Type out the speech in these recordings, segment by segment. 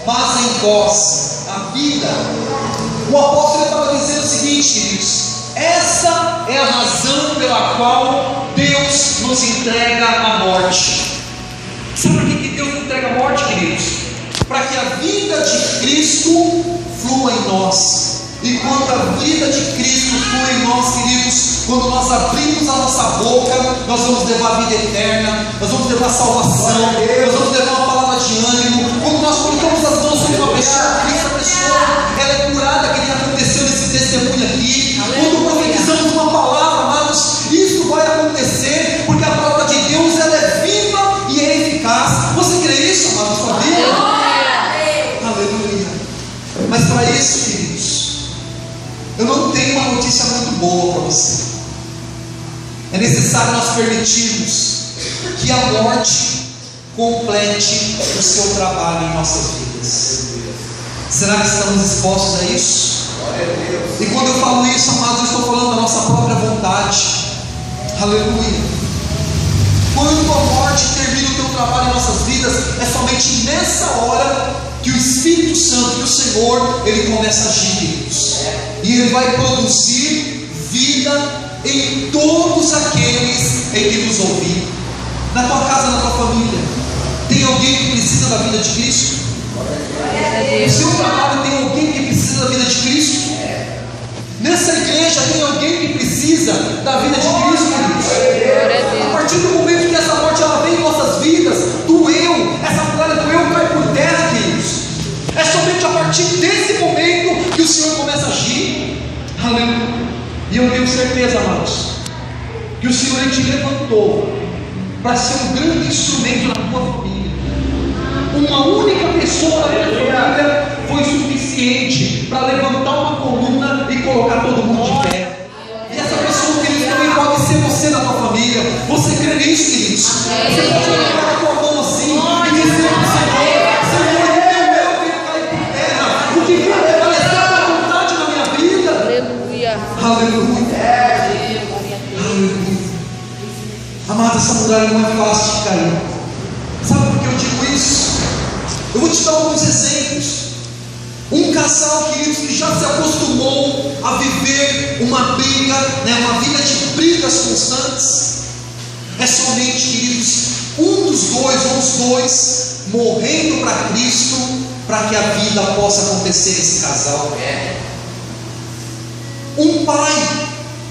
mas em vós a vida. O apóstolo estava dizendo o seguinte, queridos: essa é a razão pela qual Deus nos entrega a morte. Sabe por que Deus nos entrega a morte, queridos? Para que a vida de Cristo flua em nós. E quando a vida de Cristo flui em nós, queridos, quando nós abrimos a nossa boca, nós vamos levar a vida eterna, nós vamos levar salvação, nós vamos levar uma palavra de ânimo. Quando nós colocamos as mãos sobre uma pessoa, essa pessoa ela é curada, que nem aconteceu nesse testemunho aqui. Quando profetizamos uma palavra, amados, isso vai acontecer, porque a palavra de Deus ela é viva e é eficaz. Você crê isso, amados, sua vida? Aleluia. Mas para isso, queridos, eu não tenho uma notícia muito boa para você. É necessário nós permitirmos que a morte complete o seu trabalho em nossas vidas. Será que estamos dispostos a isso? E quando eu falo isso, amados, eu estou falando da nossa própria vontade. Aleluia. Quando a morte termina o teu trabalho em nossas vidas, é somente nessa hora que o Espírito Santo, que o Senhor, Ele começa a agir, queridos. E Ele vai produzir vida em todos aqueles em que nos ouvir. Na tua casa, na tua família, tem alguém que precisa da vida de Cristo? No seu trabalho tem alguém que precisa da vida de Cristo? Nessa igreja tem alguém que precisa da vida de Cristo, queridos? A partir do momento que essa morte ela vem em nossas vidas, essa muralha do eu cai por terra, queridos. É somente a partir desse momento que o Senhor começa a agir. Aleluia. E eu tenho certeza, amados, que o Senhor Ele te levantou para ser um grande instrumento na tua família. Uma única pessoa na tua família foi suficiente para levantar uma coluna e colocar todo mundo de pé. E essa pessoa, queridos, também pode ser você na tua família. Você crê nisso, queridos? Você pode colocar a tua mão assim e dizer ao Senhor: Senhor, eu quero cair por terra. O que quer prevalecer a tua vontade na minha vida? Aleluia. Aleluia. Aleluia. Amados, essa muralha não é fácil de cair. Sabe por que eu digo isso? Eu vou te dar alguns exemplos. Um casal, queridos, que já se acostumou a viver uma briga, uma vida de brigas constantes. É somente, queridos, um dos dois ou os dois morrendo para Cristo, para que a vida possa acontecer nesse casal. Um pai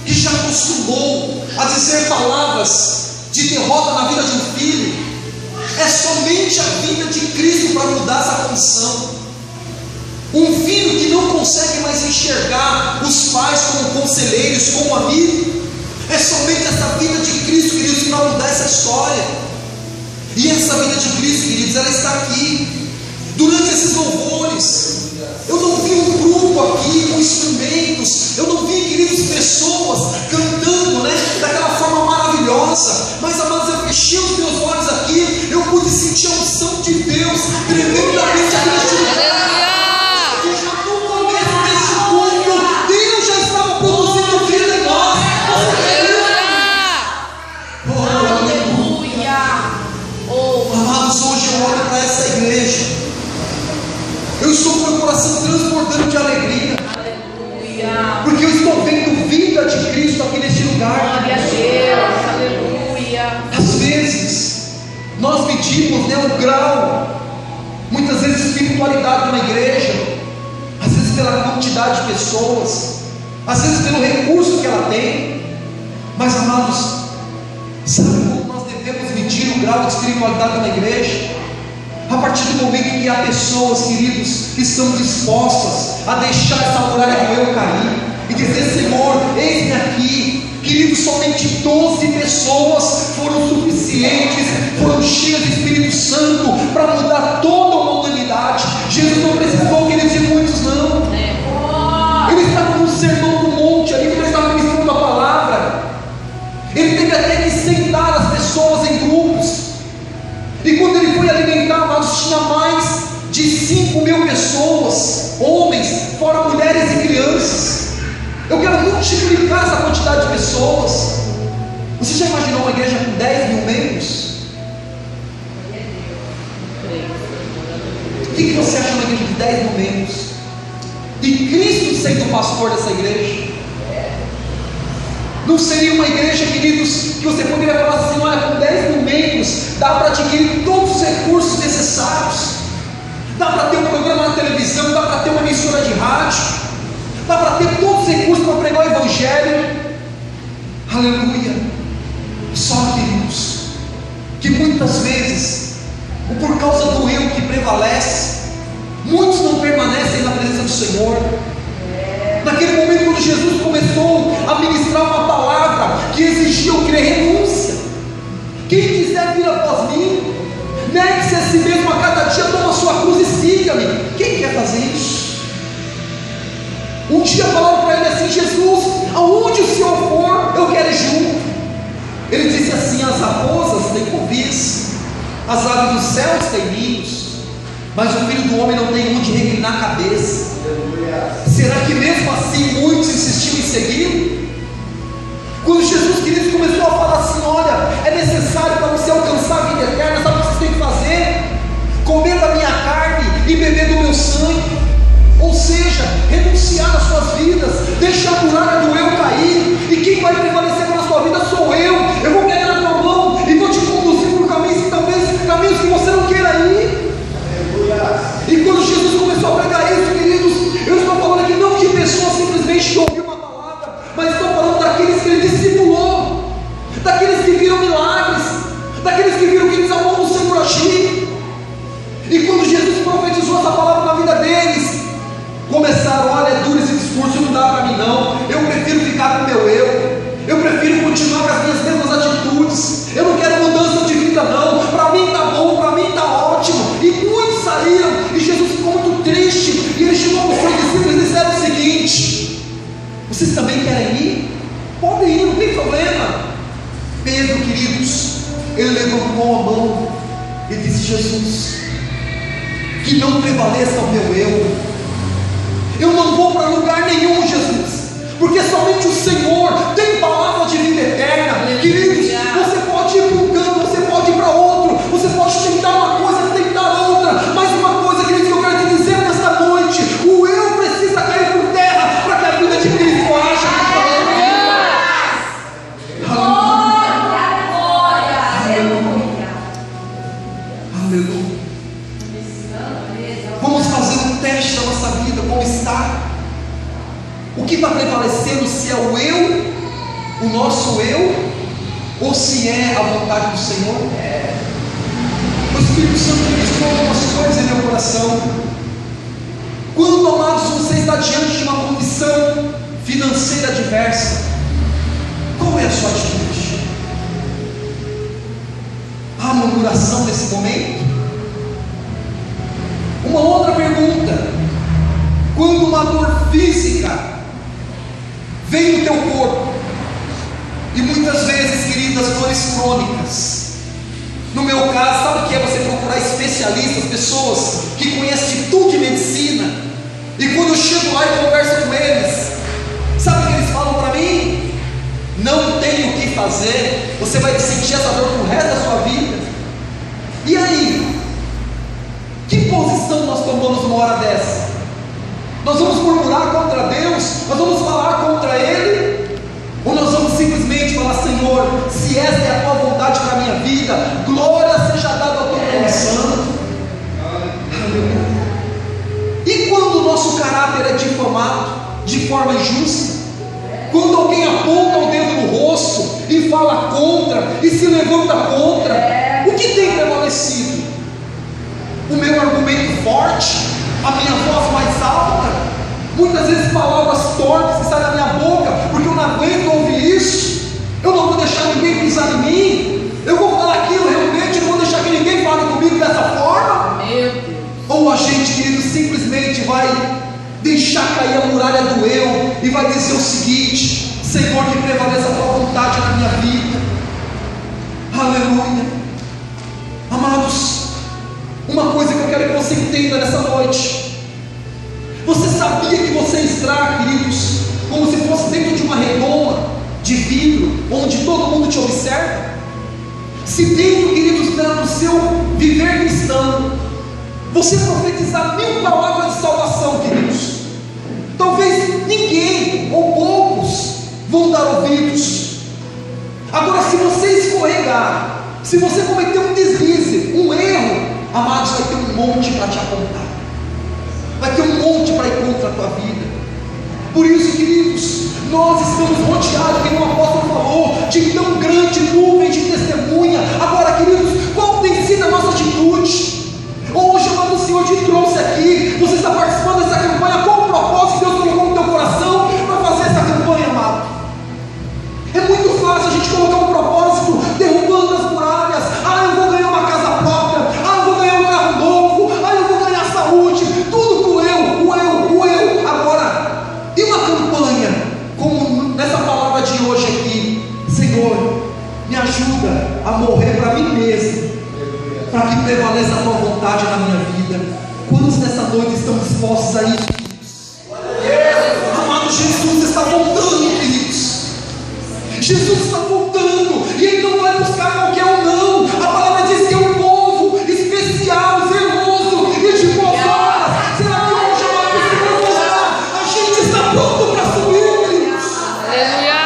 que já acostumou a dizer palavras de derrota na vida de um filho, é somente a vida de Cristo para mudar essa condição. Um filho que não consegue mais enxergar os pais como conselheiros, como amigos, é somente essa vida de Cristo, queridos, para mudar essa história. E essa vida de Cristo, queridos, ela está aqui. Durante esses louvores, eu não vi um grupo aqui com instrumentos, eu não vi, queridos, pessoas cantando, daquela forma maravilhosa. Mas, amados, eu fechei os meus olhos aqui, eu pude sentir a unção de Deus tremendamente aqui neste lugar. Eu estou com o meu coração transbordando de alegria. Aleluia. Porque eu estou vendo vida de Cristo aqui neste lugar. Glória a Deus. Aleluia. Às vezes nós medimos o grau, muitas vezes espiritualidade na igreja, às vezes pela quantidade de pessoas, às vezes pelo recurso que ela tem. Mas, amados, sabe como nós devemos medir o grau de espiritualidade na igreja? A partir do momento que há pessoas, queridos, que estão dispostas a deixar essa muralha do eu cair e dizer: Senhor, eis-me aqui. Queridos, somente 12 pessoas foram suficientes, foram cheias do Espírito Santo para mudar toda uma humanidade. Jesus não precisou, queridos, de muitos, não. Ele estava no sermão do monte ali, quando ele estava ministrando a palavra, ele teve até que sentar as pessoas em grupos. E quando ele foi alimentar, amados, tinha mais de 5.000 pessoas, homens, fora mulheres e crianças. Eu quero multiplicar essa quantidade de pessoas. Você já imaginou uma igreja com 10.000 membros? que você acha de uma igreja de 10 momentos? E Cristo sendo o pastor dessa igreja? Não seria uma igreja, queridos, que você poderia falar assim: olha, com 10 momentos dá para adquirir todos os recursos necessários, dá para ter um programa na televisão, dá para ter uma emissora de rádio, dá para ter todos os recursos para pregar o Evangelho. Aleluia. Só, queridos, que muitas vezes, por causa do eu que prevalece, muitos não permanecem na presença do Senhor. Naquele momento, quando Jesus começou a ministrar uma palavra que exigia o que? Renúncia. Quem quiser vir após mim, negue-se a si mesmo a cada dia, toma a sua cruz e siga-me. Quem quer fazer isso? Um dia falaram para ele assim: Jesus, aonde o Senhor for, eu quero ir junto. Ele disse assim: as raposas têm covis, as aves dos céus têm ninhos, mas o Filho do Homem não tem onde reclinar a cabeça. Será que mesmo assim muitos insistiam em seguir? Quando Jesus, queridos, começou a falar assim: olha, é necessário para você alcançar a vida eterna, sabe o que você tem que fazer? Comer da minha carne e beber do meu sangue. Ou seja, renunciar às suas vidas, deixar a muralha do eu cair, e quem vai prevalecer na sua vida sou eu. Eu vou pegar na tua mão e vou te conduzir por caminhos que talvez caminhos que você não queira ir. E quando Jesus começou a pregar isso, queridos, eu estou falando aqui não de pessoas simplesmente que ouviram uma palavra, mas estou falando daqueles que ele discipulou, daqueles que viram milagres, daqueles que viram que a mão do Senhor agir. E quando Jesus profetizou essa palavra na vida deles, começaram: olha, é duro esse discurso, não dá para mim não, eu prefiro ficar com o meu eu prefiro continuar com as minhas mesmas atitudes, eu não quero mudança de vida não, para mim está bom, para mim está ótimo. E muitos saíram, e Jesus ficou muito triste, e ele chegou para os seus discípulos e disseram o seguinte: vocês também querem ir? Podem ir, não tem problema. Pedro, queridos, ele levantou a mão e disse: Jesus, que não prevaleça o meu eu não vou para lugar nenhum, Jesus, porque somente o Senhor tem palavra de vida eterna. Queridos, você pode ir para um canto, você pode ir para outro, você pode tentar uma coisa, tentar outra, mas uma coisa, queridos, que eu quero te dizer nesta noite: o eu precisa cair por terra para que a vida de Cristo haja. Aleluia. Vamos fazer um teste da nossa vida, como está? O que está prevalecendo? Se é o eu, o nosso eu, ou se é a vontade do Senhor? O Espírito Santo ministrou algumas coisas em meu coração. Quando, amados, você está diante de uma condição financeira adversa, qual é a sua atitude? Há murmuração nesse momento? Uma outra pergunta: quando uma dor física vem no teu corpo, e muitas vezes, queridas, dores crônicas, no meu caso, sabe o que é você procurar especialistas, pessoas que conhecem de tudo de medicina, e quando eu chego lá e converso com eles, sabe o que eles falam para mim? Não tem o que fazer, você vai sentir essa dor pro resto da sua vida. E aí? Que posição nós tomamos numa hora dessa? Nós vamos murmurar contra Deus? Nós vamos falar contra Ele? Ou nós vamos simplesmente falar: Senhor, se esta é a tua vontade para a minha vida, glória seja dada ao teu nome santo. E quando o nosso caráter é difamado de forma injusta, quando alguém aponta o dedo no rosto e fala contra e se levanta contra, o que tem prevalecido? O meu argumento forte, a minha voz mais alta, muitas vezes palavras torpes que saem da minha boca, porque eu não aguento ouvir isso. Eu não vou deixar ninguém pisar em mim, eu vou falar aquilo realmente, não vou deixar que ninguém fale comigo dessa forma. Meu Deus. Ou a gente, querido, simplesmente vai deixar cair a muralha do eu e vai dizer o seguinte: Senhor, que prevaleça a tua vontade na minha vida. Aleluia. Amados, uma coisa que eu quero que você entenda nessa noite: você sabia que você está, queridos, como se fosse dentro de uma redoma de vidro, onde todo mundo te observa? Se dentro, queridos, do seu viver cristão, você profetizar 1000 palavras de salvação, queridos, talvez ninguém ou poucos vão dar ouvidos. Agora, se você escorregar, se você cometer um deslize, um erro, amados, vai ter um monte para te apontar, vai ter um monte para ir contra a tua vida. Por isso, queridos, nós estamos rodeados, como o apóstolo falou, de tão grande nuvem de testemunha. Agora, queridos, qual tem sido a nossa atitude? Hoje, amado, o Senhor te trouxe aqui, você está participando dessa campanha com o propósito que Deus colocou no teu coração para fazer essa campanha, amado. É muito fácil a gente colocar um propósito derrubando as muralhas. Eu vou ganhar uma casa própria, eu vou ganhar um carro novo, eu vou ganhar saúde, tudo com o eu. Agora, e uma campanha como nessa palavra de hoje aqui: Senhor, me ajuda a morrer para mim mesmo, para que prevaleça a tua vontade na minha vida. Quantos nessa noite estão dispostos a ir, queridos? Amado, Jesus está voltando, queridos. Jesus está voltando, e Ele não vai buscar qualquer um, não. A palavra diz que é um povo especial, zeloso e de boas obras. Será que hoje, amado, o Senhor voltar? A gente está pronto para subir, queridos. Aleluia.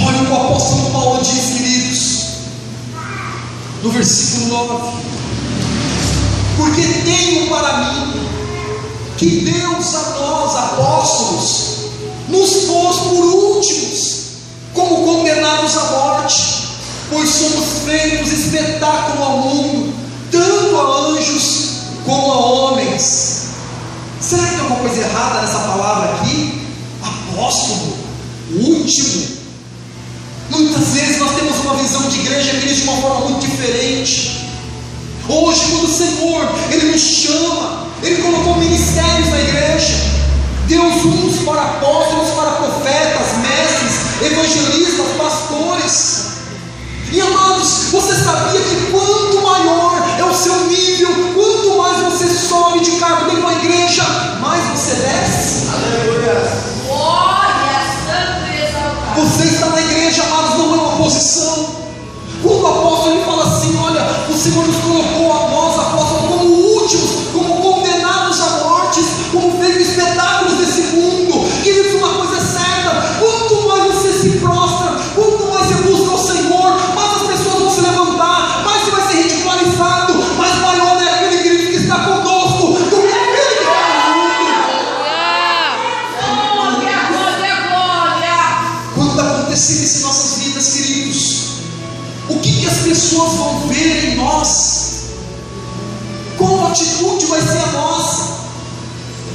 Olha o que o apóstolo Paulo diz, queridos, no versículo 9: porque tenho para mim que Deus a nós, apóstolos, nos pôs por últimos, como condenados à morte, pois somos feitos espetáculo ao mundo, tanto a anjos como a homens. Será que tem alguma coisa errada nessa palavra aqui? Apóstolo, último. Muitas vezes nós temos uma visão de igreja, queridos, de uma forma muito diferente. Hoje, quando o Senhor, Ele nos chama, Ele colocou ministérios na igreja, Deus uns para apóstolos, para profetas, mestres, evangelistas, pastores. E amados, você sabia que quanto maior é o seu nível, quanto mais você sobe de cargo dentro da igreja, mais você desce? Aleluia. Glória, santo e exaltado. Você está na igreja, amados, não é uma posição. Quando o apóstolo ele fala assim: olha, o Senhor nos colocou a nós, apóstolos, como últimos, como condenados à morte, como feitos espetáculos desse mundo. Queridos, uma coisa é certa: quanto mais você se prostra, quanto mais você busca o Senhor, mais as pessoas vão se levantar, mais você vai ser ridicularizado, mais maior é aquele querido que está conosco do que aquele que está no mundo. Glória, glória, glória. Quando acontecer isso em nossas vidas, queridos, o que as pessoas vão ver em nós? Qual atitude vai ser a nossa?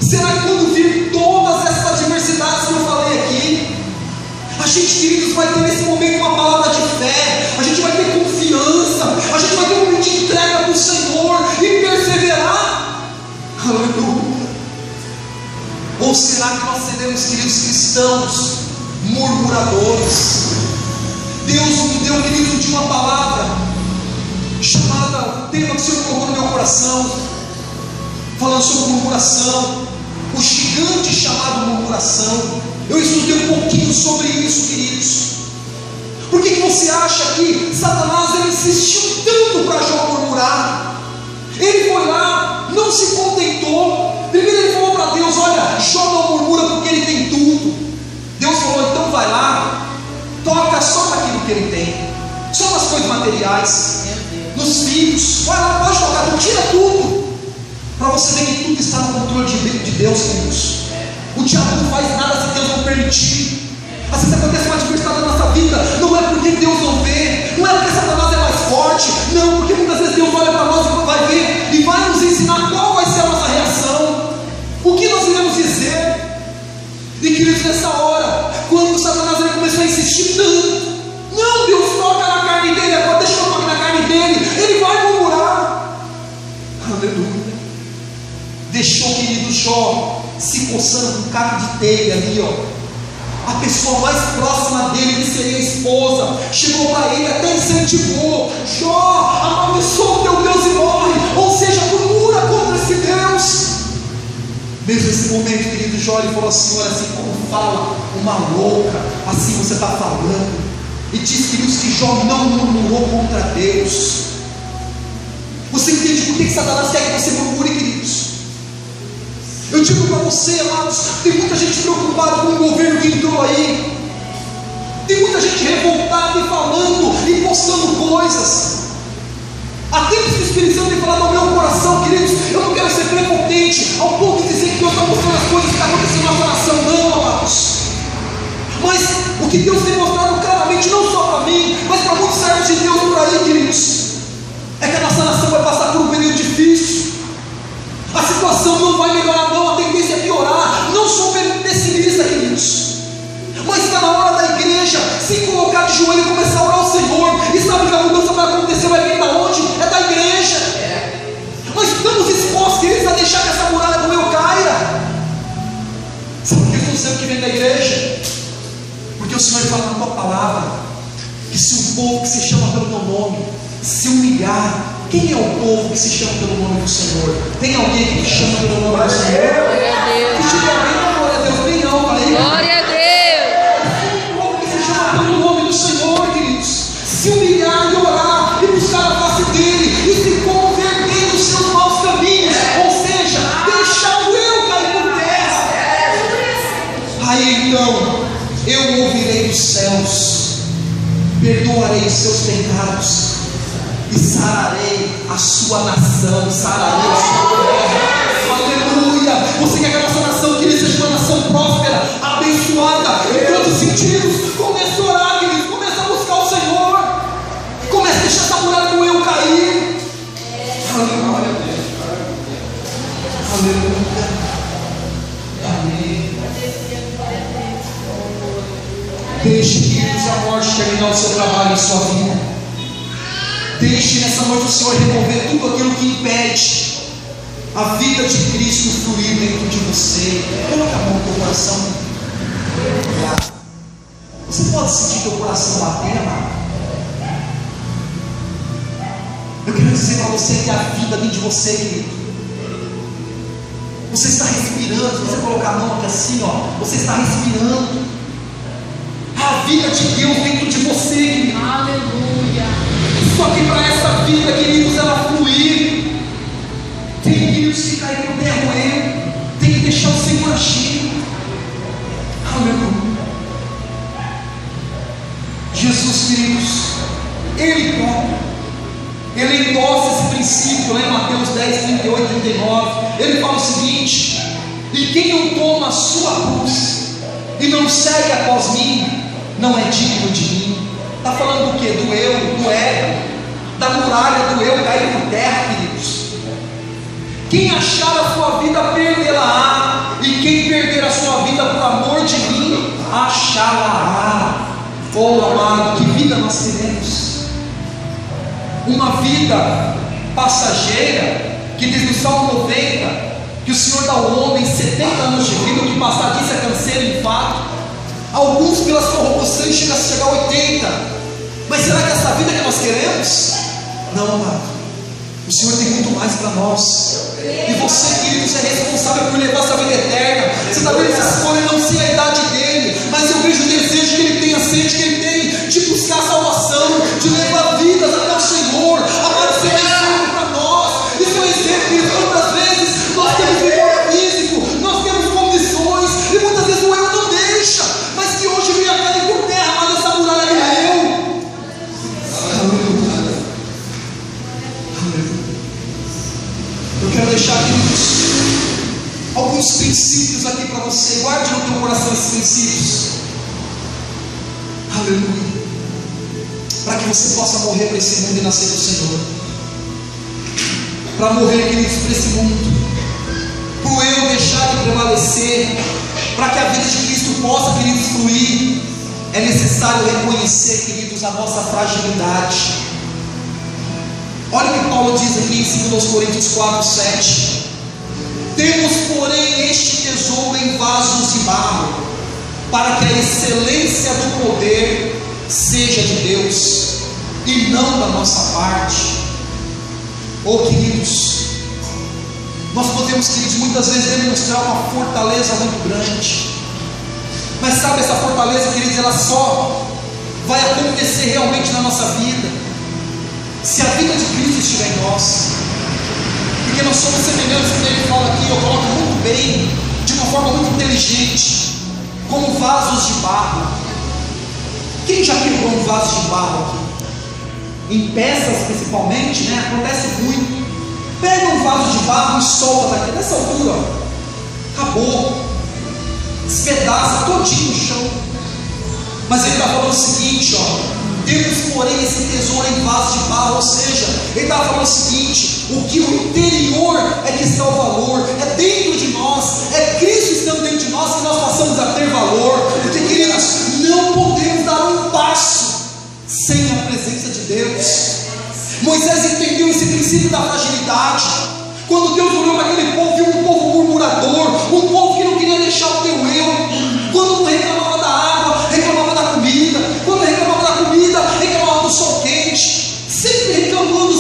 Será que quando vir todas essas adversidades que eu falei aqui, a gente, queridos, vai ter nesse momento uma palavra de fé, a gente vai ter confiança, a gente vai ter um momento de entrega para o Senhor e perseverar? Aleluia! Ou será que nós seremos, queridos cristãos, murmuradores? Deus me deu, querido, de uma palavra chamada, o tema que o Senhor colocou no meu coração, falando sobre murmuração, o gigante chamado murmuração. Eu estudei um pouquinho sobre isso, queridos. Por que você acha que Satanás ele insistiu tanto para Jó murmurar? Ele foi lá, não se contentou. Primeiro ele falou para Deus: olha, Jó não murmura porque ele tem tudo. Deus falou: então vai lá, toca só naquilo que ele tem, só nas coisas materiais, nos filhos. Vai lá, pode tocar, não tira tudo, para você ver que tudo está no controle de Deus, queridos. O diabo não faz nada se Deus não permitir. Às vezes acontece uma adversidade na nossa vida, não é porque Deus não vê, não é porque Satanás é mais forte, não, porque muitas vezes Deus olha para nós e vai ver e vai nos ensinar qual vai ser a nossa reação, o que nós iremos dizer. E queridos, nessa hora, quando Satanás ele começou a insistir tanto, não, Deus toca na carne dele, agora deixa eu tocar na carne dele, ele vai murmurar. Aleluia. Deixou o querido Jó se coçando com um caco de telha ali, ó. A pessoa mais próxima dele, que seria a esposa, chegou para ele, até incentivou: Jó, amaldiçoa o teu Deus e morre. Ou seja, murmura contra esse Deus. Mesmo nesse momento, querido, Jó falou assim: olha, assim como fala uma louca, assim você está falando. E diz, queridos, que Jó não murmurou contra Deus. Você entende por que Satanás quer que você murmure, queridos? Eu digo para você, amados, tem muita gente preocupada com o governo que entrou aí. Tem muita gente revoltada e falando e postando coisas. Há tempos que o Espírito Santo tem falado ao meu coração, queridos, eu não quero ser prepotente ao ponto de dizer que Deus está mostrando as coisas que estão acontecendo na nossa nação, não, amados. Mas o que Deus tem mostrado claramente, não só para mim, mas para muitos servos de Deus por aí, queridos, é que a nossa nação vai passar por um período difícil. A situação não vai melhorar, não, a tendência é piorar. Não sou pessimista, queridos, mas está na hora da igreja se colocar de joelho e começar a orar ao Senhor. E sabe que a mudança vai acontecer, vai vir da onde? É da igreja. Mas estamos dispostos, queridos, a deixar que essa muralha do meu caia. Sabe por que eu estou dizendo que vem da igreja? Porque o Senhor fala na tua palavra que se o povo que se chama pelo teu nome se humilhar. Quem é o povo que se chama pelo nome do Senhor? Tem alguém que chama pelo nome do Senhor? Glória a Deus. Que tiver alguém, glória a Deus. Tem não, falei. Glória a Deus. O povo que se chama pelo nome do Senhor, queridos, se humilhar e orar e buscar a face dele e se converter dos seus maus caminhos, ou seja, deixar o eu cair por terra. Aí então eu ouvirei dos céus, perdoarei os seus pecados e sararei a sua nação, sararei a sua terra. Aleluia! Você quer que a nossa nação, querido, seja uma nação próspera, abençoada, em todos os sentidos? Comece a orar, querido, comece a buscar o Senhor, comece a deixar essa muralha do eu cair. Aleluia! Aleluia! Amém. Deixe, queridos, a morte terminar o seu trabalho em sua vida. Deixe nessa noite o Senhor remover tudo aquilo que impede a vida de Cristo fluir dentro de você. Coloque a mão no teu coração. Você pode sentir teu coração bater, amado? Eu quero dizer para você que a vida dentro de você, querido, você está respirando. Se você colocar a mão aqui assim, ó, você está respirando a vida de Deus dentro de você, querido. Aleluia. Só que para essa vida, queridos, ela fluir, tem, queridos, que cair no derroer, tem que deixar o Senhor agir. Aleluia. Jesus, queridos, Ele próprio, Ele endossa esse princípio lá em Mateus 10, 38, 39. Ele fala o seguinte: e quem não toma a sua cruz e não segue após mim, não é digno de mim. Está falando do que? Do eu, do ego, da muralha do eu cair por terra, queridos. Quem achar a sua vida, perdê-la-á, e quem perder a sua vida por amor de mim, achá-la-á. Oh amado, que vida nós teremos? Uma vida passageira, que diz no Salmo 90, que o Senhor dá ao homem 70 anos de vida, o que passar disso é canseiro, infarto. Alguns pelas corrupções chegam a 80. Mas será que essa vida que nós queremos? Não, amado. O Senhor tem muito mais para nós. E você, queridos, é responsável por levar essa vida eterna. Você talvez escolha não ser a idade dele, mas eu vejo o desejo que ele tem, a sede que ele tem de buscar a salvação, de levar vidas até o Senhor. Amado, isso é exemplo para nós. Isso é um exemplo, queridos. Quantas vezes nós temos vigor físico, nós temos condições, e muitas vezes o eu não deixa, mas que hoje vem a cair por terra, amado, essa muralha do eu. Aleluia. Eu quero deixar, queridos, alguns princípios aqui para você. Guarde no teu coração esses princípios. Aleluia. Para que você possa morrer para esse mundo e nascer do Senhor. Para morrer, queridos, para esse mundo, para o eu deixar de prevalecer, para que a vida de Cristo possa, queridos, fluir, é necessário reconhecer, queridos, a nossa fragilidade. Olha o que Paulo diz aqui em 2 Coríntios 4, 7. Temos, porém, este tesouro em vasos de barro, para que a excelência do poder seja de Deus, e não da nossa parte. Oh, queridos, Nós podemos, queridos, muitas vezes demonstrar uma fortaleza muito grande, mas sabe, essa fortaleza, queridos, ela só vai acontecer realmente na nossa vida se a vida de Cristo estiver em nós, porque nós somos semelhantes, como ele fala aqui, eu coloco muito bem, de uma forma muito inteligente, como vasos de barro. Quem já quebrou um vaso de barro aqui? Em peças principalmente, né? Acontece muito. Pega um vaso de barro e solta daqui, nessa altura, ó, acabou, despedaça todinho no chão. Mas ele está falando o seguinte, ó, temos porém esse tesouro em vaso de barro, ou seja, ele está falando o seguinte: o que o interior é que está o valor, é dentro de nós, é Cristo estando dentro de nós que nós passamos a ter valor, porque, queridos, não podemos dar um passo sem a presença de Deus. Moisés entendeu esse princípio da fragilidade, quando Deus olhou para aquele povo, viu um povo murmurador, um povo que não queria deixar o teu eu, quando reclamava da água, reclamava da comida, quando reclamava da comida, reclamava do sol quente, sempre reclamando,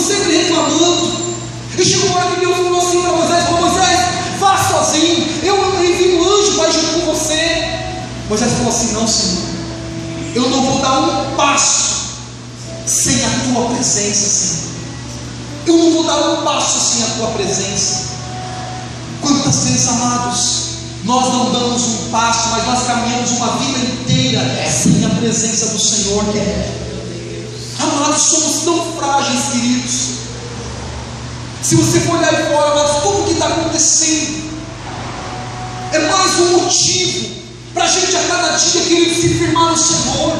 e chegou uma hora que Deus falou assim para Moisés: Moisés, vá sozinho, eu envio um anjo para ir junto com você. Moisés falou assim: não, Senhor, eu não vou dar um passo sem a tua presença, Senhor. Eu não vou dar um passo sem a tua presença. Quantas vezes, amados, nós não damos um passo, mas nós caminhamos uma vida inteira sem a presença do Senhor, Amados, somos tão frágeis, queridos. Se você for olhar de fora, amados, tudo que está acontecendo é mais um motivo para a gente a cada dia, queridos, se firmar no Senhor,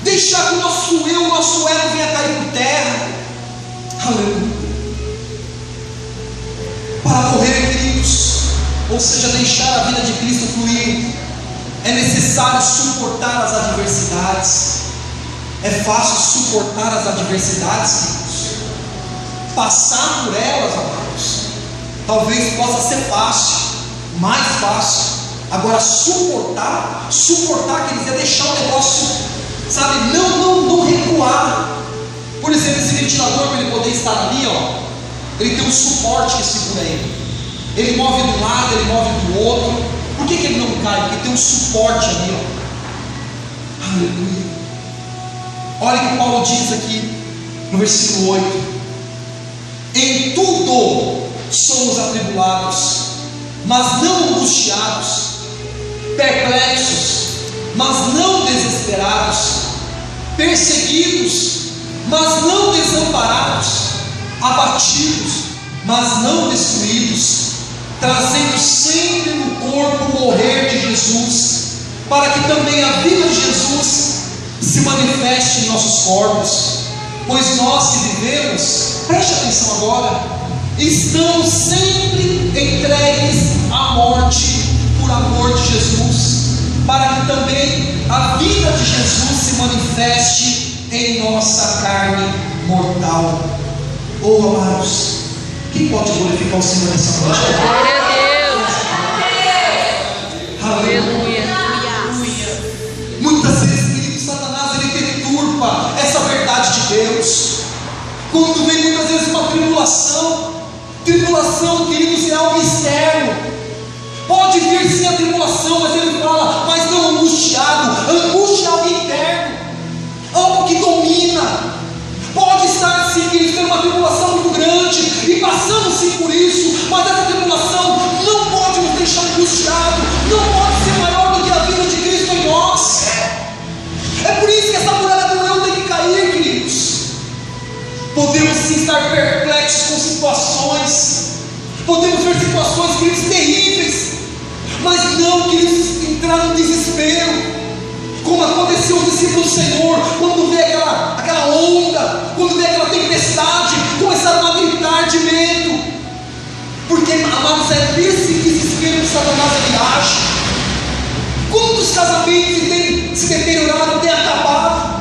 deixar que o nosso ego venha cair por terra. Aleluia. Para morrer, queridos, ou seja, deixar a vida de Cristo fluir, é necessário suportar as adversidades. É fácil suportar as adversidades, queridos? Passar por elas, amados, talvez possa ser fácil, mais fácil. Agora, suportar, queridos, é deixar o negócio, sabe, não recuar. Por exemplo, esse ventilador, para ele poder estar ali, ó, ele tem um suporte que segura ele. Ele move de um lado, ele move do outro. Por que ele não cai? Porque tem um suporte ali, ó. Aleluia. Olha o que Paulo diz aqui no versículo 8: em tudo somos atribulados, mas não angustiados, perplexos, mas não desesperados, perseguidos, mas não desamparados, abatidos, mas não destruídos, trazendo sempre no corpo o morrer de Jesus, para que também a vida de Jesus se manifeste em nossos corpos. Pois nós que vivemos, preste atenção agora, estamos sempre entregues à morte por amor de Jesus, para que também a vida de Jesus se manifeste em nossa carne mortal. Oh, amados, quem pode glorificar o Senhor nessa noite? Glória a Deus. Aleluia. Muitas vezes, querido, Satanás, ele deturpa essa verdade de Deus. Quando vem muitas vezes uma tribulação, queridos, é algo externo. Pode vir sim a tribulação, mas ele fala, mas não angustiado. Angústia é algo interno, algo que domina. Pode estar sim, queridos, tendo uma tribulação muito grande e passando sim por isso, mas essa tribulação não pode nos deixar angustiados, não pode ser maior do que a vida de Cristo em nós. É por isso que essa muralha do eu tem que cair, queridos. Podemos sim estar perplexos com situações, podemos ver situações, queridos, terríveis, mas não, queridos, entrar no desespero, como aconteceu com os discípulos do Senhor, quando vê aquela onda, quando vê aquela tempestade, começaram a gritar de medo, porque, amados, é desse desespero que Satanás ele age. Quantos casamentos têm se deteriorado, têm acabado?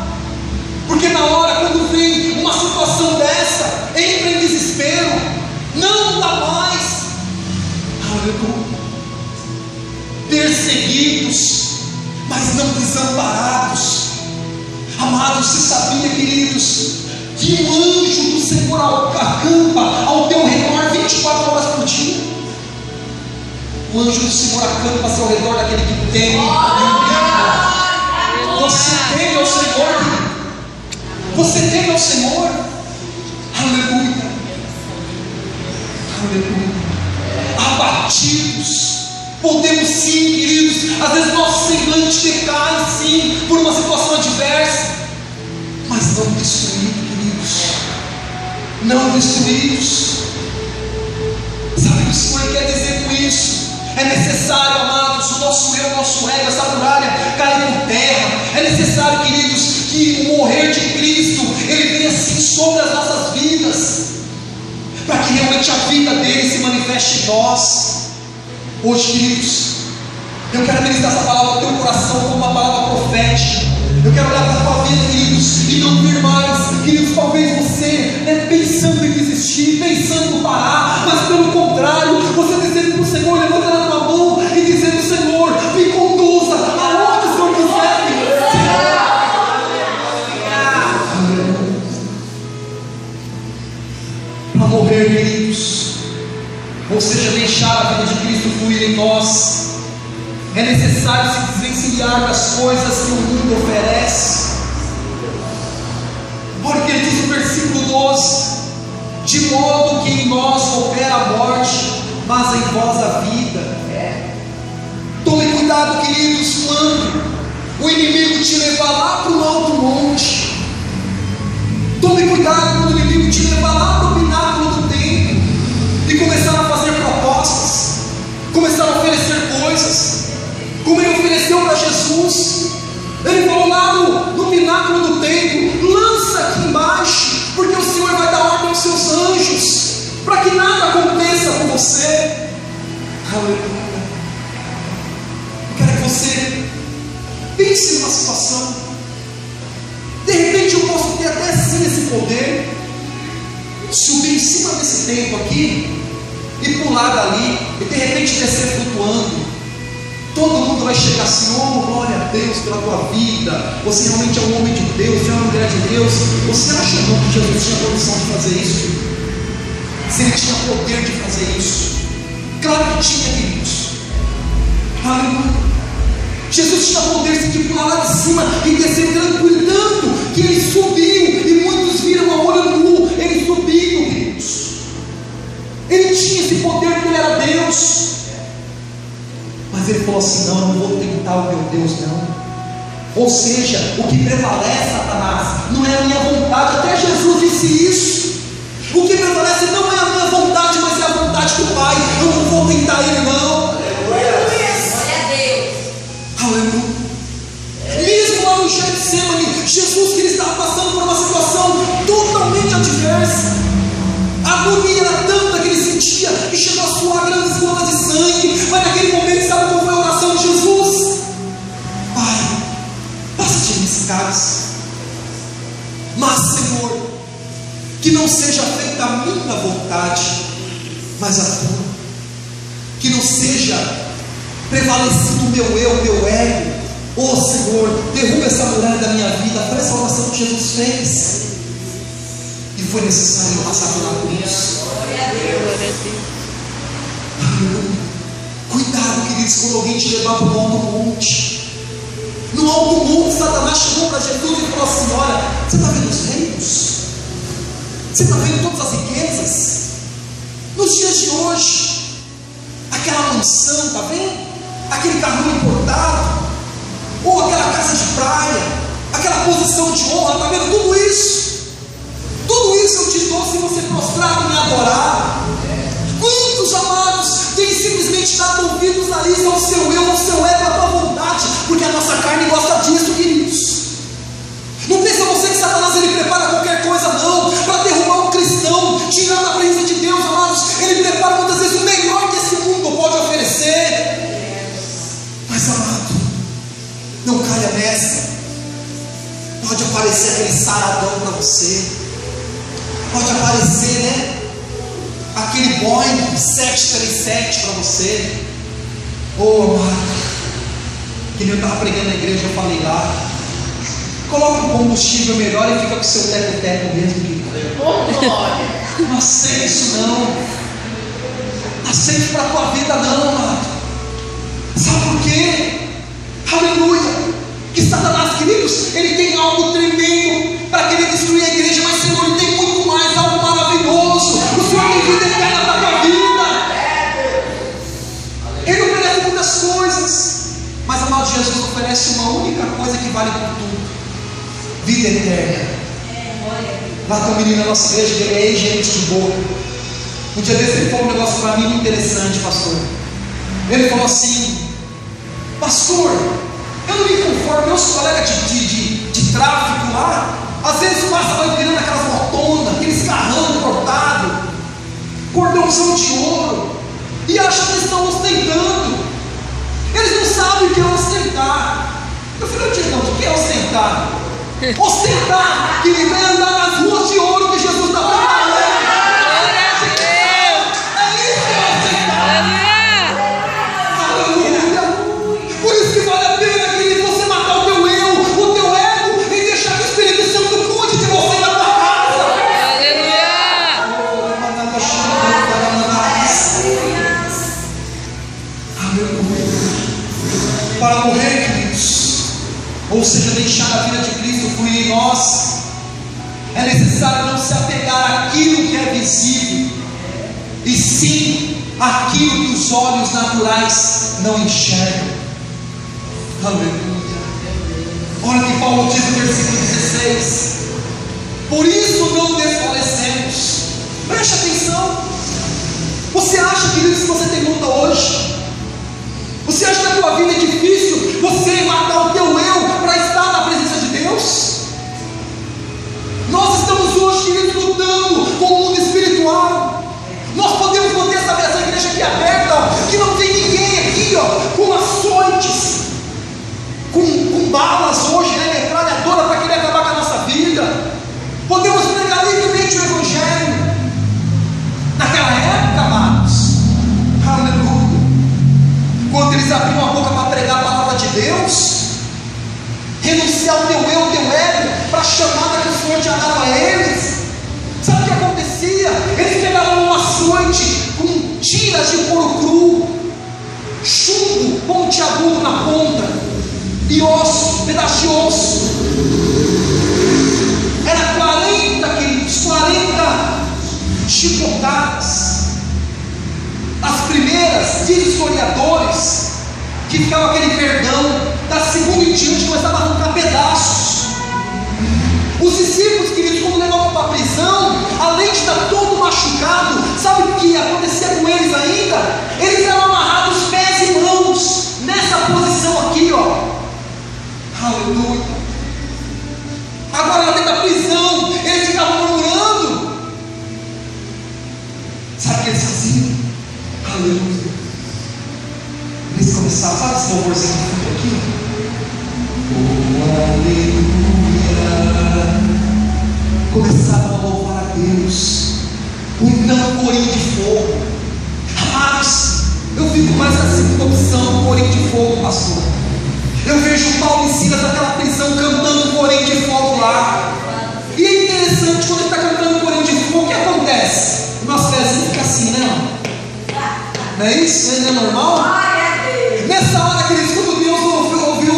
Porque na hora, quando vem uma situação dessa, entra em desespero, não dá mais. Aleluia. Perseguidos, mas não desamparados. Amados, você sabia, queridos, que um anjo do Senhor acampa ao teu redor 24 horas por dia? O anjo do Senhor acampa-se ao redor daquele que teme e o teme. Você teme ao Senhor, querido? Você teme ao Senhor? Aleluia. Aleluia. Abatidos. Podemos sim, queridos. Às vezes nosso semblante decai, sim, por uma situação adversa, mas não destruídos, queridos. Não destruídos. Sabe o que o Senhor quer dizer com isso? É necessário, amados, o nosso eu, o nosso ego, essa muralha cair por terra. É necessário, queridos, que o morrer de Cristo ele venha assim sobre as nossas vidas, para que realmente a vida dele se manifeste em nós. Hoje, queridos, eu quero ministrar essa palavra ao teu coração como uma palavra profética. Eu quero olhar para a tua vida, queridos, e não vir mais, queridos, talvez você, pensando em desistir, pensando em parar, mas pelo contrário, você dizendo para o Senhor, levantando a tua mão e dizendo: Senhor, me conduza aonde o Senhor quiser. Para morrer, queridos, ou seja, deixar a vida de Cristo fluir em nós, é necessário se desvencilhar das coisas que o mundo oferece. Porque diz o versículo 12: de modo que em nós opera a morte, mas em vós a vida. Tome cuidado, queridos, quando o inimigo te levar lá para o alto monte. Tome cuidado quando o inimigo te levar lá para o pináculo do templo e começar a fazer propostas, começar a oferecer coisas, como ele ofereceu para Jesus. Ele falou lá no pináculo do templo: lança aqui embaixo, porque o Senhor vai dar ordem aos seus anjos, para que nada aconteça com você. Aleluia. Eu quero que você pense numa situação. De repente eu posso ter até sim esse poder, subir em cima desse templo aqui e pular dali, e de repente descer flutuando. Todo mundo vai chegar assim: oh, glória a Deus pela tua vida, você realmente é um homem de Deus, você é uma mulher de Deus. Você acha não que Jesus tinha condição de fazer isso? Se ele tinha poder de fazer isso? Claro que tinha, queridos. Aleluia. Jesus tinha poder de pular lá de cima e descer tranquilo, tanto que ele subiu e muitos viram a olho nu ele subindo, queridos. Ele tinha esse poder porque ele era Deus. Mas ele falou assim: não vou tentar o meu Deus, não. Ou seja, o que prevalece, Satanás, não é a minha vontade. Até Jesus disse isso. O que prevalece não é a minha vontade, mas é a vontade do Pai. Eu não vou tentar ele, não. Glória a Deus. Aleluia. Mesmo lá no Getsemane, Jesus, que ele estava passando por uma situação totalmente adversa, a agonia era tanta que ele sentia que chegou a suar grandes gotas de sangue. Mas naquele momento, sabe qual foi a oração de Jesus? Pai, passa de mim esse cálice, mas Senhor, que não seja feita a minha vontade, mas a tua. Que não seja prevalecido o meu eu, o meu ego. Oh Senhor, derruba essa muralha da minha vida. Foi essa oração que Jesus fez, e foi necessário passar pela cruz. Cuidado, queridos, quando alguém te levar para o alto monte. No alto monte, Satanás chegou para Jesus e falou assim: olha, você está vendo os reinos? Você está vendo todas as riquezas? Nos dias de hoje, aquela mansão, está vendo? Aquele carro importado, ou aquela casa de praia, aquela posição de honra, está vendo tudo isso? Tudo isso eu te dou se você prostrar e me adorar. Quantos amados têm simplesmente dado ouvidos a isso, ao seu eu, ao seu ego, à tua vontade? Porque a nossa carne gosta disso, queridos. Não pensa você que Satanás ele prepara qualquer coisa, não, para derrubar um cristão, tirar da presença de Deus, amados. Ele prepara muitas vezes o melhor que esse mundo pode oferecer. Mas, amado, não caia nessa. Pode aparecer aquele saradão para você, pode aparecer, né? Aquele Boeing 737 para você. Oh, amado, que nem eu estava pregando na igreja, eu falei lá: coloca um combustível melhor e fica com o seu teco-teco mesmo. Não aceite isso, não. Aceite para a tua vida, não, amado. Sabe por quê? Aleluia! Que Satanás, queridos, ele tem algo tremendo para querer destruir a igreja, mas Senhor, ele tem muito mais, algo maravilhoso. O Senhor tem vida eterna para a tua vida. Ele oferece muitas coisas, mas amado, Jesus oferece uma única coisa que vale por tudo: vida eterna. Lá com o menino da nossa igreja, ele é ex-gerente de boca. Um dia desse ele falou um negócio para mim muito interessante, pastor. Ele falou assim: pastor, eu não me conformo, meus colegas de tráfico lá, às vezes passam virando aquelas motonas, aqueles carrão cortado, cordãozão de ouro, e acham que estão ostentando. Eles não sabem o que é ostentar. Eu falei: não, o que é ostentar? Ostentar, que ele vai andar nas ruas de ouro que Jesus está preparando. Para morrer, queridos, ou seja, deixar a vida de Cristo fluir em nós, é necessário não se apegar àquilo que é visível, e sim àquilo que os olhos naturais não enxergam. Aleluia. Olha o que Paulo diz no versículo 16: por isso não desfalecemos. Preste atenção. Você acha, queridos, que você tem luta hoje? Você acha que a tua vida é difícil você matar o teu eu para estar na presença de Deus? Nós estamos hoje, queridos, lutando com o mundo espiritual. Nós podemos manter essa igreja aqui aberta, ó, que não tem ninguém aqui, ó, com açoites, com balas hoje, né, metralhadora para querer acabar com a nossa vida. Podemos pregar livremente o Evangelho. Naquela época, amados, aleluia, quando eles abriam a boca para pregar a palavra de Deus, renunciar o teu eu, o teu ego, para a chamada que o Senhor tinha dado a eles, sabe o que acontecia? Eles pegavam um açoite com tiras de couro cru, chumbo pontiagudo na ponta, e osso, pedaço de osso. Era 40, queridos, 40 chicotadas. As primeiras, diz os historiadores, que ficava aquele perdão, da segunda em diante começava a arrancar pedaços. Os discípulos, queridos, quando levavam para a prisão, além de estar todo machucado, sabe o que acontecia com eles ainda? Eles eram amarrados pés e mãos, nessa posição aqui, ó. Aleluia. Agora lá dentro da prisão, eles ficavam murmurando. Sabe o que eles faziam? Aleluia. Eles começaram, sabe esse louvorzinho que fica aqui? Oh, aleluia. Começaram a louvar a Deus, um corinho de fogo. Amados, eu fico mais na segunda opção, corinho de fogo, pastor. Eu vejo Paulo e Silas naquela prisão cantando corinho de fogo lá. E é interessante, quando ele está cantando corinho de fogo, o que acontece? O nosso pezinho fica assim, né? Não é isso? Não é normal? Nessa hora que eles, quando Deus ouviu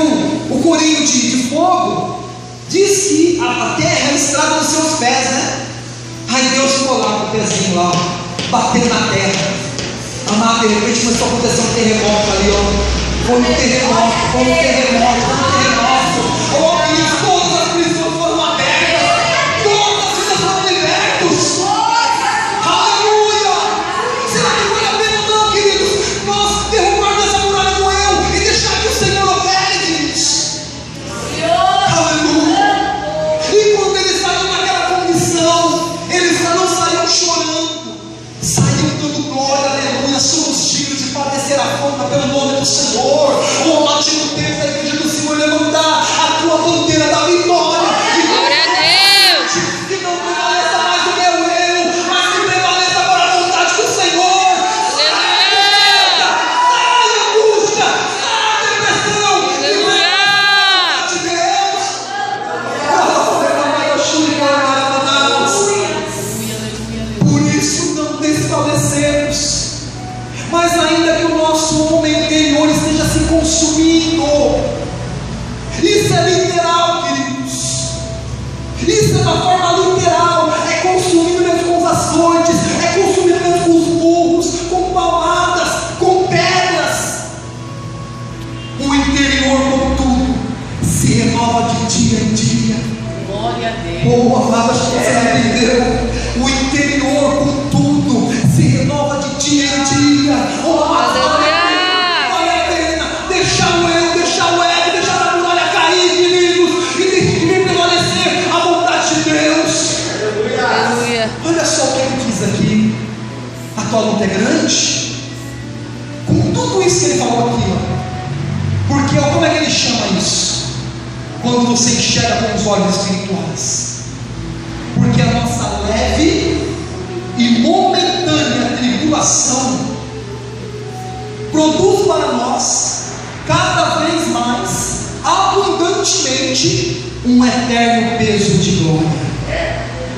o corinho de fogo, diz que a terra era estrada nos seus pés, né? Aí Deus ficou lá com o pezinho lá, batendo na terra. Amado, de repente começou a acontecer um terremoto ali, ó. Foi um terremoto. Oh, queridos, todas as prisões foram abertas, todas as vidas foram libertos. Aleluia! Será que vale a pena não, queridos? Nós derrubarmos essa muralha do eu e deixar que o Senhor opere, queridos. Aleluia! E quando eles saíram naquela condição, eles não saíram chorando, saíram dando glória, aleluia. Somos dignos de padecer afronta pelo nome do Senhor. Oh, bate no tempo da igreja do Senhor levantar a tua bandeira da vitória. Glória a Deus. Que não prevaleça mais o meu eu, mas que prevaleça para a vontade do Senhor. Aleluia. Sai angústia, sai depressão, Aleluia. de Deus. Por isso não desfalecemos. Mas ainda que o nosso homem interior esteja se de certa forma literal, é consumido mesmo com os açoites, é consumido mesmo com os burros, com palmadas, com pedras. O interior, contudo, se renova de dia em dia. Glória a Deus. Oh, amado, acho que você não entendeu. O interior, contudo, se renova de dia em dia. Oh, amado, vale a pena deixar o eu, deixar o ego, deixar a muralha cair, queridos, e prevalecer a vontade de Deus. Aleluia. Olha só o que ele diz aqui. A tua luta é grande. Com tudo isso que ele falou aqui, ó. Porque como é que ele chama isso? Quando você enxerga com os olhos espirituais. Porque a nossa leve e momentânea tribulação produz para nós cada vez mais abundantemente um eterno peso de glória,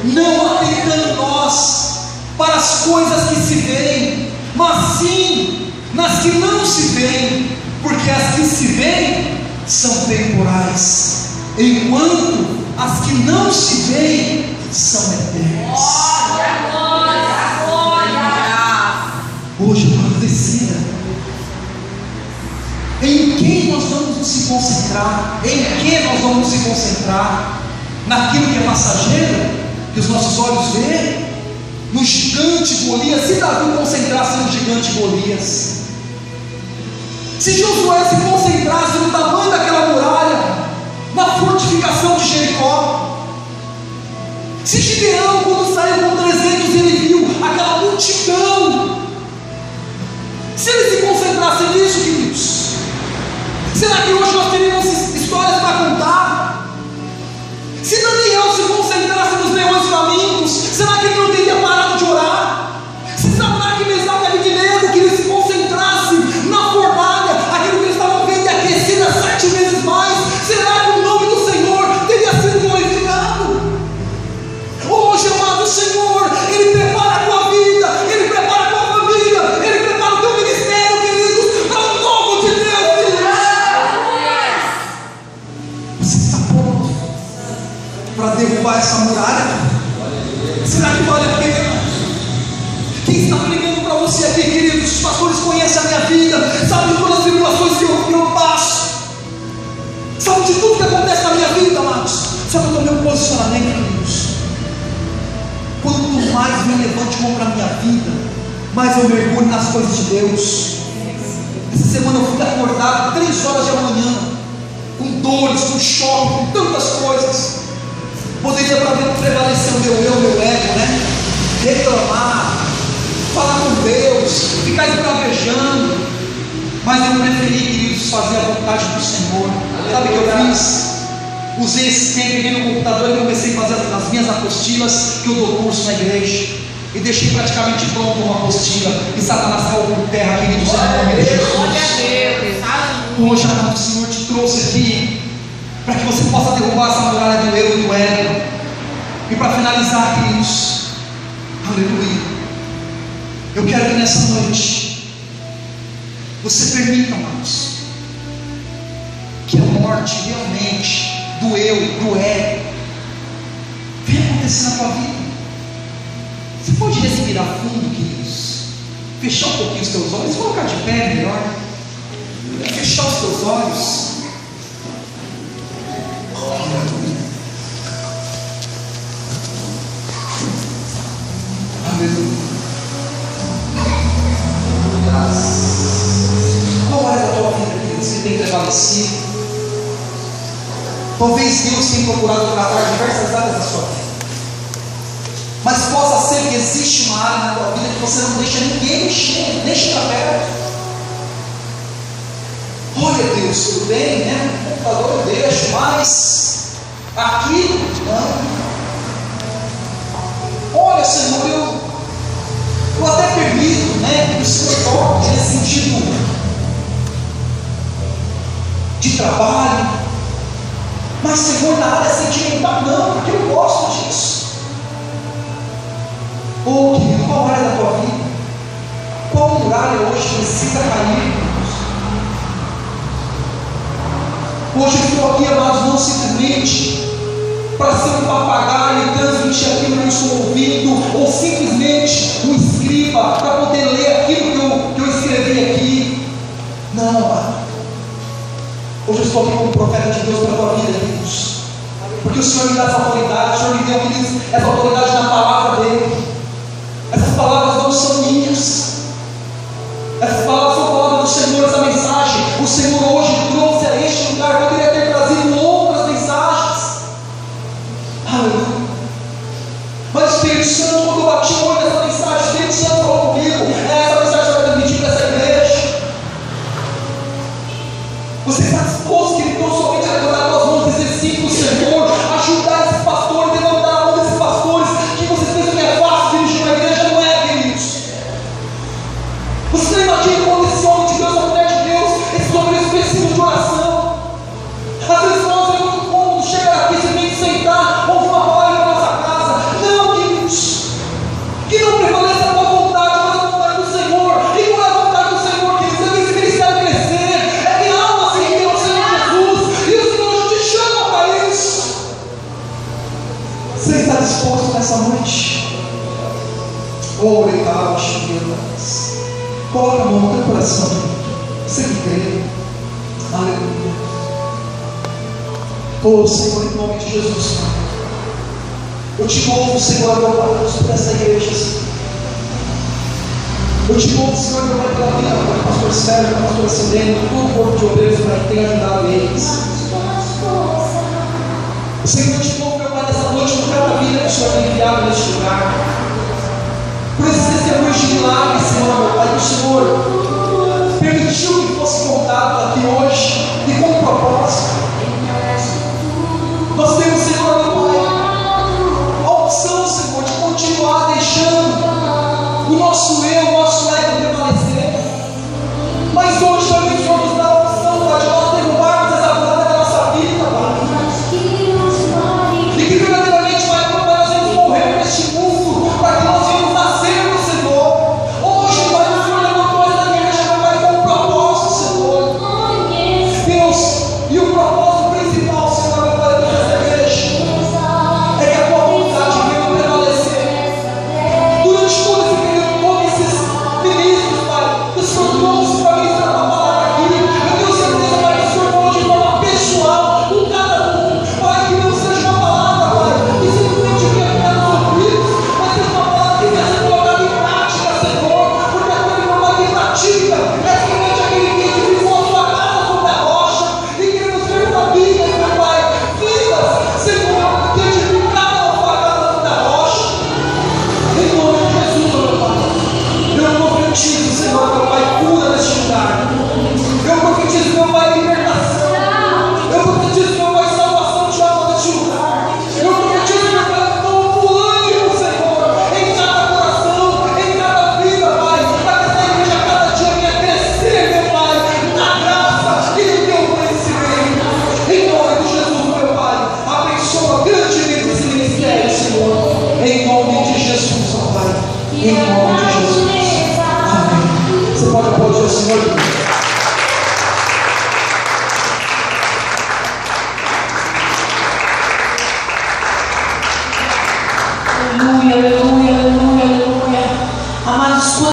não atentando nós para as coisas que se veem, mas sim nas que não se veem, porque as que se veem são temporais, enquanto as que não se veem são eternas. Hoje, irmão, decida em quem nós vamos nos concentrar, em que nós vamos nos concentrar, naquilo que é passageiro, que os nossos olhos veem, no gigante Golias. Se Davi concentrasse no gigante Golias, se Josué se concentrasse no tamanho daquela muralha, na fortificação de Jericó, se Gideão, quando saiu com 300, ele viu aquela multidão, se ele se concentrasse nisso, queridos, será que hoje nós teríamos histórias para contar? Se Daniel se concentrasse nos leões famintos, será que ele não teria parado de orar? Se Sadraque, Mesaque e Abednego, que ele se concentrasse na fornalha, aquilo que eles estavam vendo aquecida 7 vezes mais, será que o nome do Senhor teria sido glorificado? Hoje, amado, o Senhor, Ele prepara a tua vida, Ele prepara a tua família, Ele prepara o teu ministério, queridos, para o novo de Deus, queridos. Você está pronto para derrubar essa muralha? Será que vale a pena? Quem está pregando para você aqui, queridos? Os pastores conhecem a minha vida, sabem de todas as tribulações que eu passo, sabem de tudo que acontece na minha vida, amados. Só que eu tomei um posicionamento, queridos. Quanto mais me levante contra a minha vida, mais eu mergulho nas coisas de Deus. Essa semana eu fui acordado 3 horas da manhã, com dores, com choque, com tantas coisas. Poderia prevalecer o meu ego, né? Reclamar, falar com Deus, ficar esbravejando, mas eu preferi, queridos, fazer a vontade do Senhor. Sabe o que eu fiz? Usei esse tempo, peguei no computador e comecei a fazer as minhas apostilas, que eu dou curso na igreja, e deixei praticamente pronto uma apostila, e Satanás caiu por terra, queridos, em nome de Jesus. Hoje, amado, o Senhor te trouxe aqui para que você possa derrubar essa muralha do eu e do ego. E para finalizar, queridos, aleluia, eu quero que nessa noite você permita, amados, que a morte realmente do eu, do ego, venha acontecer na tua vida. Você pode respirar fundo, queridos, fechar um pouquinho os teus olhos, colocar de pé melhor, fechar os teus olhos. Aleluia. Qual área da tua vida que você tem prevalecido? Talvez Deus tenha procurado tratar diversas áreas da sua vida, mas possa ser que existe uma área na tua vida que você não deixa ninguém mexer, nem chegar perto. Olha, Deus, tudo bem, né? No computador eu deixo, mas aqui não. Olha, Senhor, eu até permito, né, que o Senhor toque nesse sentido de trabalho, mas, Senhor, na área sentimental não, porque eu gosto disso. Oh, querido, qual área da tua vida? Qual muralha hoje precisa cair? Hoje eu estou aqui, amados, não simplesmente para ser um papagaio e transmitir aquilo que eu estou ouvindo, ou simplesmente um escriba para poder ler aquilo que eu escrevi aqui. Não, amado. Hoje eu estou aqui como profeta de Deus para a tua vida, queridos, porque o Senhor me dá essa autoridade. O Senhor me deu, queridos, essa autoridade na palavra dele. Essas palavras não são minhas, essas palavras são palavras do Senhor. Essa mensagem o Senhor hoje trouxe a este lugar. Poderia ter trazido outras mensagens, aleluia, mas o Espírito Santo, quando eu bati o olho nessa mensagem, o Espírito Santo falou comigo: essa mensagem vai transmitir para essa igreja. Você está disposto, querido, não somente a levantar as tuas mãos e dizer sim para o Senhor, ajudar esses pastores, levantar a mão desses pastores que vocês pensam que é fácil dirigir uma igreja? Não é, queridos. Você não imagina quando esse homem de Deus, a mulher de Deus, esses homens precisam de oração. Às vezes nós é muito cômodo chegar aqui, simplesmente sentar, ouvir uma palavra na nossa casa. Não, queridos, que não prevaleça a tua vontade, mas a vontade do Senhor. E qual é a vontade do Senhor, queridos? É que esse ministério crescer, é que almas se rendam ao Senhor Jesus, e o Senhor te chama para isso. Você está disposto nessa noite? Obrigado, Deus. Coloca a mão no teu coração, você que crê. Aleluia. Oh Senhor, em nome de Jesus, Pai, eu te louvo, Senhor, meu Pai, por essa igreja, Senhor. Eu te louvo, Senhor, meu Pai, pela vida do pastor Sérgio, do pastor Silene, todo o corpo de obreiros, Pai, que tem ajudado eles. Senhor, eu te louvo, meu Pai, nessa noite, por cada vida que o Senhor tem enviado neste lugar, por esses testemunhos de milagre, Senhor, meu Pai, que o Senhor permitiu que fosse contado aqui hoje, e com um propósito. Nós temos, Senhor, meu Pai, a opção, Senhor, de continuar deixando o nosso eu, o nosso ego prevalecer. Mas hoje também o Senhor nos dá a opção, Pai, de nós derrubarmos essa planta da nossa vida, Pai. E que verdadeiramente, Pai, nós vamos morrer neste mundo, para que nós venhamos nascer no Senhor. Hoje, Pai, o Senhor levantou essa igreja, meu Pai, com um propósito, Senhor. Deus, e o propósito principal, Senhor, meu Pai, dessa igreja, é que a tua vontade venha prevalecer. Durante todo esse período, todos esses ministros, Pai, que o Senhor trouxe para ministrar a tua palavra aqui, eu tenho certeza, Pai, que o Senhor falou de forma pessoal com cada um. Pai, que não seja uma palavra, Pai, que simplesmente venha ficar nos ouvidos, mas seja uma palavra que venha ser colocada em prática, Senhor, porque aquele, meu Pai, que pratica é somente aquele que edificou a sua casa sobre a rocha. E queremos ver famílias, meu Pai, vidas, Senhor, que edificaram a sua casa sobre a rocha. Em nome de Jesus, meu Pai, eu profetizo, Senhor, meu Pai, cura neste lugar. Eu profetizo, meu Pai, libertação. Eu profetizo, meu Pai, salvação de alma neste lugar. Eu profetizo, meu Pai, novo ânimo, Senhor, em cada coração, em cada vida, Pai, para que essa igreja cada dia venha crescer, meu Pai, na graça e no teu conhecimento. Em nome de Jesus, meu Pai, abençoa grandemente esse ministério, Senhor. Em nome de Jesus, ó Pai. Em nome de Jesus. Amém. Você pode aplaudir o Senhor?